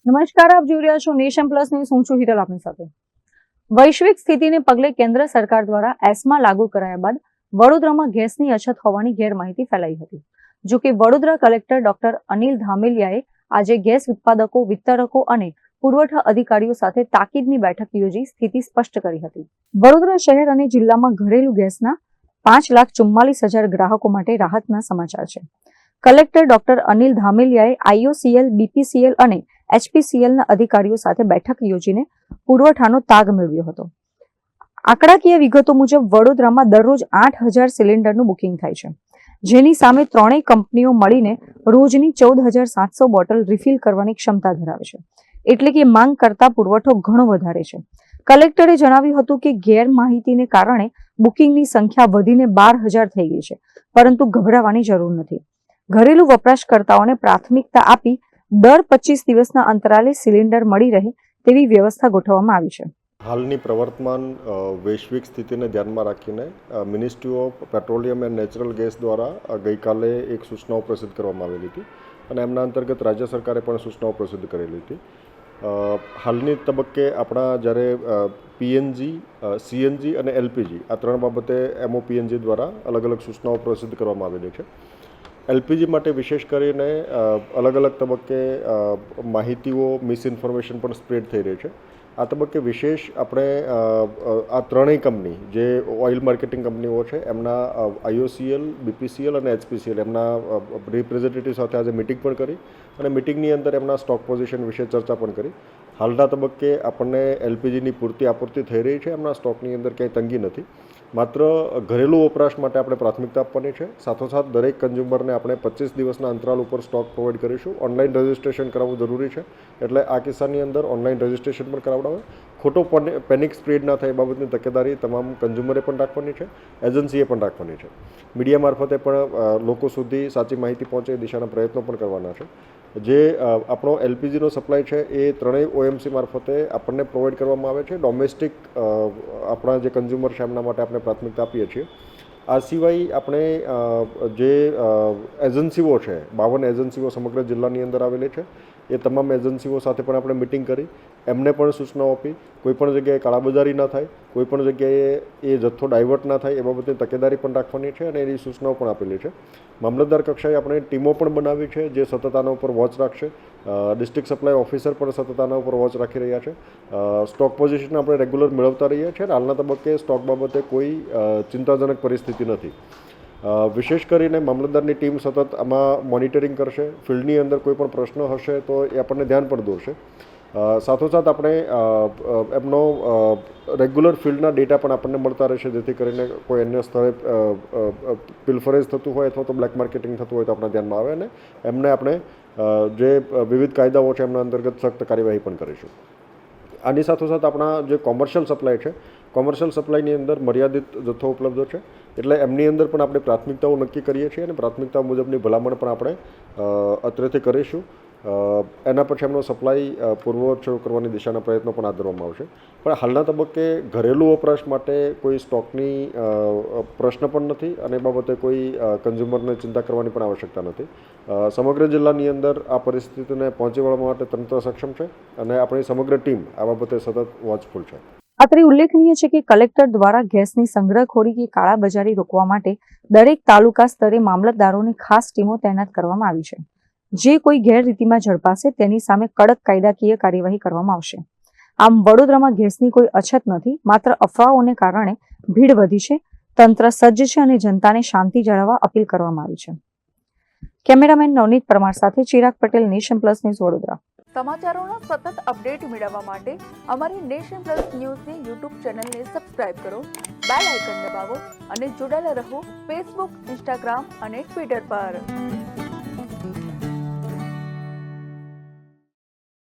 નમસ્કાર, આપ જોઈ રહ્યા છો નેશન પ્લસ ન્યૂઝ. હું છું હિરલ આપની સાથે. વૈશ્વિક સ્થિતિને પગલે કેન્દ્ર સરકાર દ્વારા એસ્મા લાગુ કરાયા બાદ વડોદરામાં ગેસની અછત હોવાની ગેરમાહિતી ફેલાઈ હતી. જો કે વડોદરા કલેક્ટર ડોક્ટર અનિલ ધામેલિયાએ આજે ગેસ ઉત્પાદકો, વિતરકો અને પુરવઠા અધિકારીઓ સાથે તાકીદની બેઠક યોજી સ્થિતિ સ્પષ્ટ કરી હતી. વડોદરા શહેર અને જિલ્લામાં ઘરેલું ગેસના 5,44,000 ગ્રાહકો માટે રાહતના સમાચાર છે. કલેક્ટર ડોક્ટર અનિલ ધામેલિયાએ IOCL, BPCL અને HPCLના અધિકારીઓ સાથે બેઠક યોજીને પુરવઠાનો તાગ મેળવ્યો હતો. આંકડાકીય વિગતો મુજબ વડોદરામાં દરરોજ 8,000 સિલિન્ડરનું બુકિંગ થાય છે, જેની સામે ત્રણેય કંપનીઓ મળીને રોજની 14,700 બોટલ રિફિલ કરવાની ક્ષમતા ધરાવે છે. એટલે કે માંગ કરતા પુરવઠો ઘણો વધારે છે. કલેક્ટરે જણાવ્યું હતું કે ગેરમાહિતીને કારણે બુકિંગની સંખ્યા વધીને 12,000 થઈ ગઈ છે, પરંતુ ગભરાવાની જરૂર નથી. ઘરેલું વપરાશકર્તાઓને પ્રાથમિકતા આપી દર 25 દિવસના અંતરાલે સિલિન્ડર મળી રહે તેવી વ્યવસ્થા ગોઠવવામાં આવી છે. હાલની પ્રવર્તમાન વૈશ્વિક સ્થિતિને ધ્યાનમાં રાખીને ministry of petroleum and natural gas દ્વારા ગઈકાલે એક સૂચનાઓ પ્રસિદ્ધ કરવામાં આવેલી હતી અને એમના અંતર્ગત રાજ્ય સરકારે પણ સૂચનાઓ પ્રસિદ્ધ કરેલી હતી. હાલની તબક્કે આપણા જ્યારે PNG, CNG અને LPG આ ત્રણ બાબતે MOPNG દ્વારા અલગ અલગ સૂચનાઓ પ્રસિદ્ધ કરવામાં આવેલી છે. LPG માટે વિશેષ કરીને અલગ અલગ તબક્કે માહિતીઓ, મિસઇન્ફોર્મેશન પણ સ્પ્રેડ થઈ રહી છે. આ તબક્કે વિશેષ આપણે આ ત્રણેય કંપની જે ઓઇલ માર્કેટિંગ કંપનીઓ છે એમના IOCL, BPCL અને HPCL એમના રિપ્રેઝેન્ટેટિવ સાથે આજે મિટિંગ પણ કરી અને મિટિંગની અંદર એમના સ્ટોક પોઝિશન વિશે ચર્ચા પણ કરી. હાલના તબક્કે આપણને LPGની પૂરતી આપૂર્તિ થઈ રહી છે, એમના સ્ટોકની અંદર ક્યાંય તંગી નથી. માત્ર ઘરેલું વપરાશ માટે આપણે પ્રાથમિકતા આપવાની છે. સાથોસાથ દરેક કન્ઝ્યુમરને આપણે 25 દિવસના અંતરાલ ઉપર સ્ટોક પ્રોવાઈડ કરીશું. ઓનલાઈન રજિસ્ટ્રેશન કરાવવું જરૂરી છે, એટલે આ કિસ્સાની અંદર ઓનલાઈન રજિસ્ટ્રેશન પણ કરાવડાવે. ખોટો પેનિક સ્પ્રેડ ના થાય એ બાબતની તકેદારી તમામ કન્ઝ્યુમરે પણ રાખવાની છે, એજન્સીએ પણ રાખવાની છે. મીડિયા મારફતે પણ લોકો સુધી સાચી માહિતી પહોંચે એ દિશાના પ્રયત્નો પણ કરવાના છે. જે આપણો LPGનો સપ્લાય છે એ ત્રણેય OMC મારફતે આપણને પ્રોવાઈડ કરવામાં આવે છે. ડોમેસ્ટિક આપણા જે કન્ઝ્યુમર છે એમના માટે આપણે પ્રાથમિકતા આપીએ છીએ. આ સિવાય આપણે જે એજન્સીઓ છે, 52 એજન્સીઓ સમગ્ર જિલ્લાની અંદર આવેલી છે, એ તમામ એજન્સીઓ સાથે પણ આપણે મિટિંગ કરી, એમને પણ સૂચનાઓ આપી. કોઈપણ જગ્યાએ કાળાબજારી ના થાય, કોઈપણ જગ્યાએ એ જથ્થો ડાયવર્ટ ના થાય એ બાબતની તકેદારી પણ રાખવાની છે અને એની સૂચનાઓ પણ આપેલી છે. મામલતદાર કક્ષાએ આપણે ટીમો પણ બનાવી છે જે સતત આના ઉપર વોચ રાખશે. ડિસ્ટ્રિક્ટ સપ્લાય ઓફિસર પણ સતત આના ઉપર વોચ રાખી રહ્યા છે. સ્ટોક પોઝિશન આપણે રેગ્યુલર મેળવતા રહીએ છીએ અને હાલના તબક્કે સ્ટોક બાબતે કોઈ ચિંતાજનક પરિસ્થિતિ નથી. વિશેષ કરીને મામલતદારની ટીમ સતત આમાં મોનિટરિંગ કરશે. ફિલ્ડની અંદર કોઈ પણ પ્રશ્ન હશે તો એ આપણને ધ્યાન પણ દોરશે. સાથોસાથ આપણે એમનો રેગ્યુલર ફિલ્ડના ડેટા પણ આપણને મળતા રહેશે, જેથી કરીને કોઈ અન્ય સ્થળે પિલફરેજ થતું હોય અથવા તો બ્લેક માર્કેટિંગ થતું હોય તો આપણા ધ્યાનમાં આવે અને એમને આપણે જે વિવિધ કાયદાઓ છે એમના અંતર્ગત સખ્ત કાર્યવાહી પણ કરીશું. આની સાથોસાથ આપણા જે કોમર્શિયલ સપ્લાય છે, કોમર્શિયલ સપ્લાયની અંદર મર્યાદિત જથ્થો ઉપલબ્ધ છે, એટલે એમની અંદર પણ આપણે પ્રાથમિકતાઓ નક્કી કરીએ છીએ અને પ્રાથમિકતાઓ મુજબની ભલામણ પણ આપણે અત્રેથી કરીશું. એના પછી એમનો સપ્લાય પૂર્વવત શરૂ કરવાની દિશાના પ્રયત્નો પણ હાથ ધરવામાં આવશે. પણ હાલના તબક્કે ઘરેલું વપરાશ માટે કોઈ સ્ટોકની પ્રશ્ન પણ નથી અને એ બાબતે કોઈ કન્ઝ્યુમરને ચિંતા કરવાની પણ આવશ્યકતા નથી. સમગ્ર જિલ્લાની અંદર આ પરિસ્થિતિને પહોંચી વળવા માટે તંત્ર સક્ષમ છે અને આપણી સમગ્ર ટીમ આ બાબતે સતત વોચફુલ છે. અત્રે ઉલ્લેખનીય છે કે કલેક્ટર દ્વારા ગેસની સંગ્રહખોરી કે કાળાબજારી રોકવા માટે દરેક તાલુકા સ્તરે મામલતદારોની ખાસ ટીમો તૈનાત કરવામાં આવી છે. જે કોઈ ગેરરીતિમાં ઝડપાશે તેની સામે કડક કાયદાકીય કાર્યવાહી કરવામાં આવશે. આમ વડોદરામાં ગેસની કોઈ અછત નથી, માત્ર અફવાઓને કારણે ભીડ વધી છે. તંત્ર સજ્જ છે અને જનતાને શાંતિ જાળવવા અપીલ કરવામાં આવી છે. કેમેરામેન નવનીત પરમાર સાથે Chirag Patel, nation plus news, Vadodara. સમાચારોનો સતત અપડેટ મેળવવા માટે અમારી નેશન પ્લસ ન્યૂઝની YouTube ચેનલને સબસ્ક્રાઇબ કરો, બેલ આઇકન દબાવો અને જોડાયેલા રહો Facebook, Instagram અને Twitter પર.